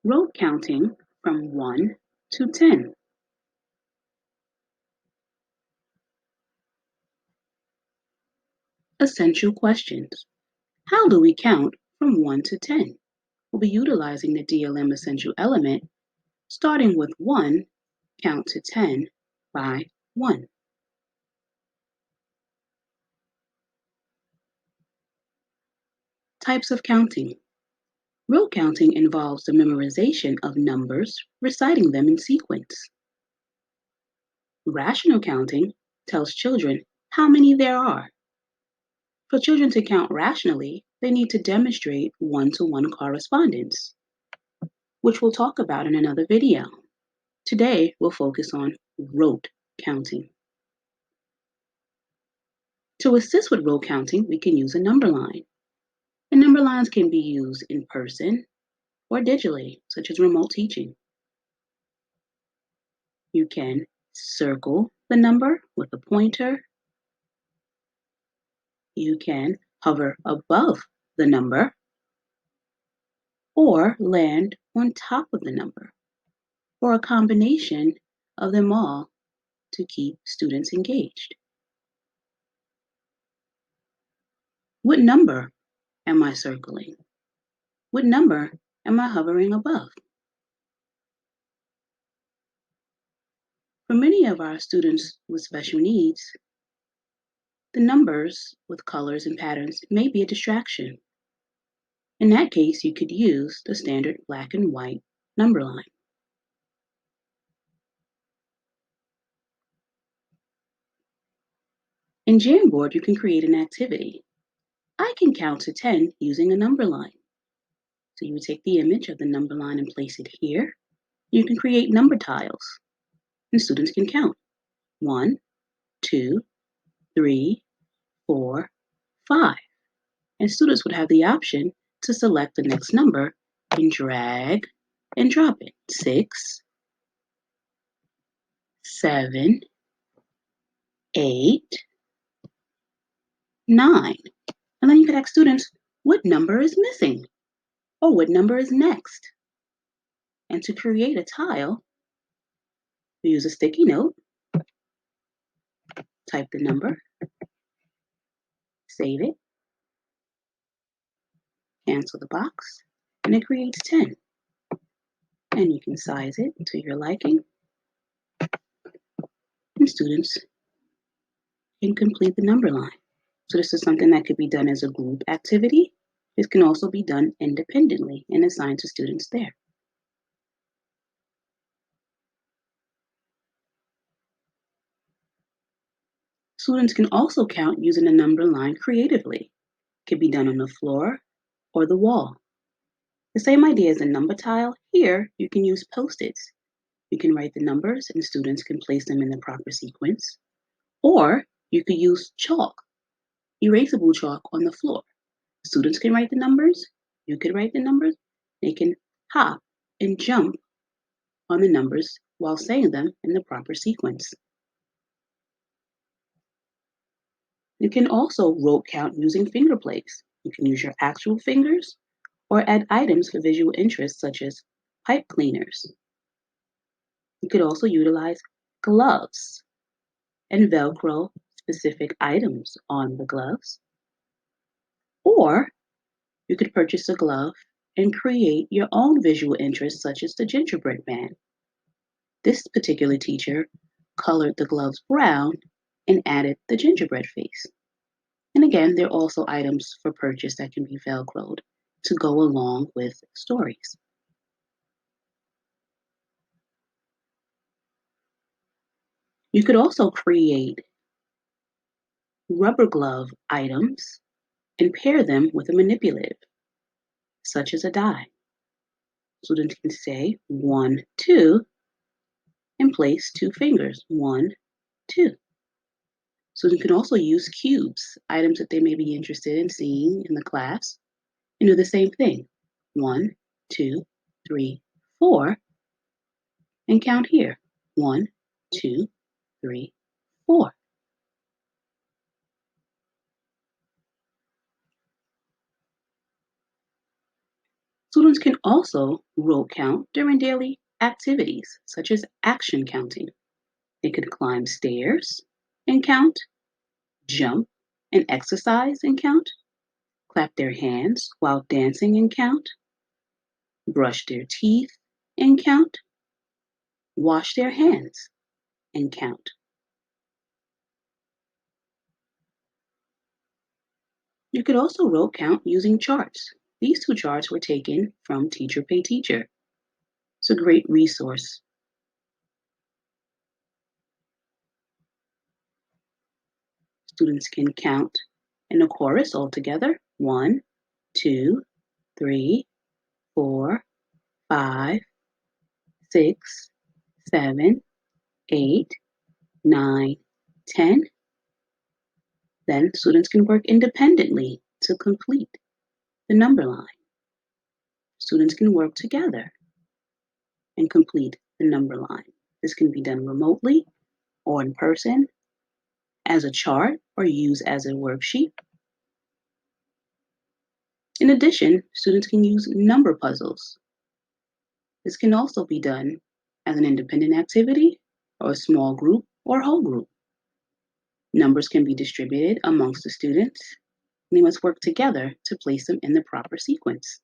Rote counting from 1 to 10. Essential questions. How do we count from 1 to 10? We'll be utilizing the DLM essential element, starting with 1, count to 10 by 1. Types of counting. Rote counting involves the memorization of numbers, reciting them in sequence. Rational counting tells children how many there are. For children to count rationally, they need to demonstrate one-to-one correspondence, which we'll talk about in another video. Today, we'll focus on rote counting. To assist with rote counting, we can use a number line. And number lines can be used in person or digitally, such as remote teaching. You can circle the number with a pointer. You can hover above the number or land on top of the number, or a combination of them all to keep students engaged. What number am I circling? What number am I hovering above? For many of our students with special needs, the numbers with colors and patterns may be a distraction. In that case, you could use the standard black and white number line. In Jamboard, you can create an activity. I can count to 10 using a number line. So you would take the image of the number line and place it here. You can create number tiles, and students can count. 1, 2, 3, 4, 5. And students would have the option to select the next number and drag and drop it. 6, 7, 8, 9. And then you could ask students, what number is missing? Or what number is next? And to create a tile, you use a sticky note, type the number, save it, cancel the box, and it creates 10. And you can size it to your liking, and students can complete the number line. So this is something that could be done as a group activity. This can also be done independently and assigned to students there. Students can also count using the number line creatively. It could be done on the floor or the wall. The same idea as a number tile. Here, you can use Post-its. You can write the numbers and students can place them in the proper sequence. Or you could use chalk, erasable chalk on the floor. Students can write the numbers, you can write the numbers, they can hop and jump on the numbers while saying them in the proper sequence. You can also rote count using finger plates. You can use your actual fingers or add items for visual interest such as pipe cleaners. You could also utilize gloves and Velcro specific items on the gloves. Or you could purchase a glove and create your own visual interest such as the gingerbread man. This particular teacher colored the gloves brown and added the gingerbread face. And again, there are also items for purchase that can be Velcroed to go along with stories. You could also create rubber glove items and pair them with a manipulative, such as a die. Students can say 1, 2, and place 2 fingers, 1, 2. Students can also use cubes, items that they may be interested in seeing in the class, and do the same thing. 1, 2, 3, 4, and count here. 1, 2, 3, 4. Students can also rote count during daily activities, such as action counting. They could climb stairs and count, jump and exercise and count, clap their hands while dancing and count, brush their teeth and count, wash their hands and count. You could also rote count using charts. These two charts were taken from Teacher Pay Teacher. It's a great resource. Students can count in a chorus all together. 1, 2, 3, 4, 5, 6, 7, 8, 9, 10. Then students can work independently to complete the number line. Students can work together and complete the number line. This can be done remotely or in person, as a chart, or used as a worksheet. In addition, students can use number puzzles. This can also be done as an independent activity or a small group or whole group. Numbers can be distributed amongst the students, and they must work together to place them in the proper sequence.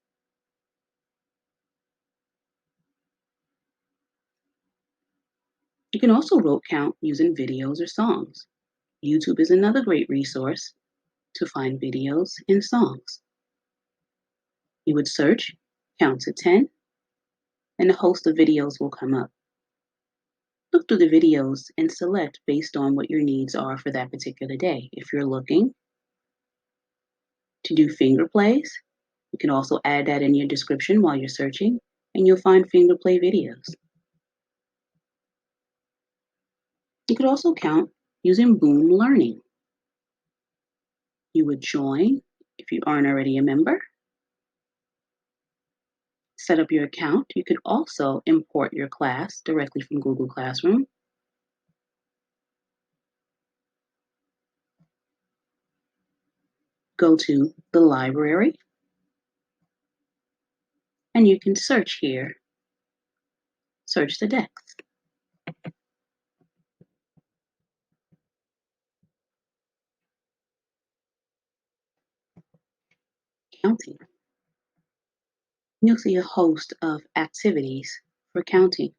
You can also rote count using videos or songs. YouTube is another great resource to find videos and songs. You would search, count to 10, and a host of videos will come up. Look through the videos and select based on what your needs are for that particular day. If you're looking to do finger plays, you can also add that in your description while you're searching, and you'll find finger play videos. You could also count using Boom Learning. You would join if you aren't already a member. Set up your account. You could also import your class directly from Google Classroom. Go to the library, and you can search here. Search the decks. Counting. You'll see a host of activities for counting.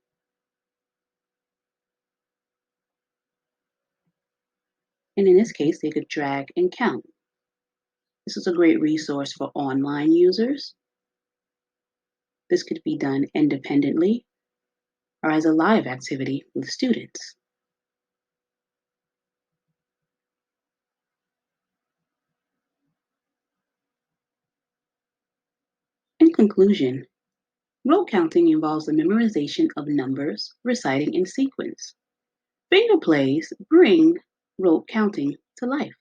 And in this case, they could drag and count. This is a great resource for online users. This could be done independently or as a live activity with students. In conclusion, rote counting involves the memorization of numbers reciting in sequence. Finger plays bring rote counting to life.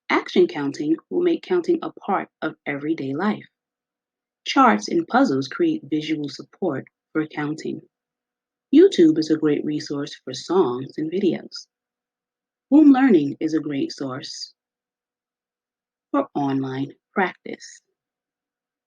Action counting will make counting a part of everyday life. Charts and puzzles create visual support for counting. YouTube is a great resource for songs and videos. Home learning is a great source for online practice.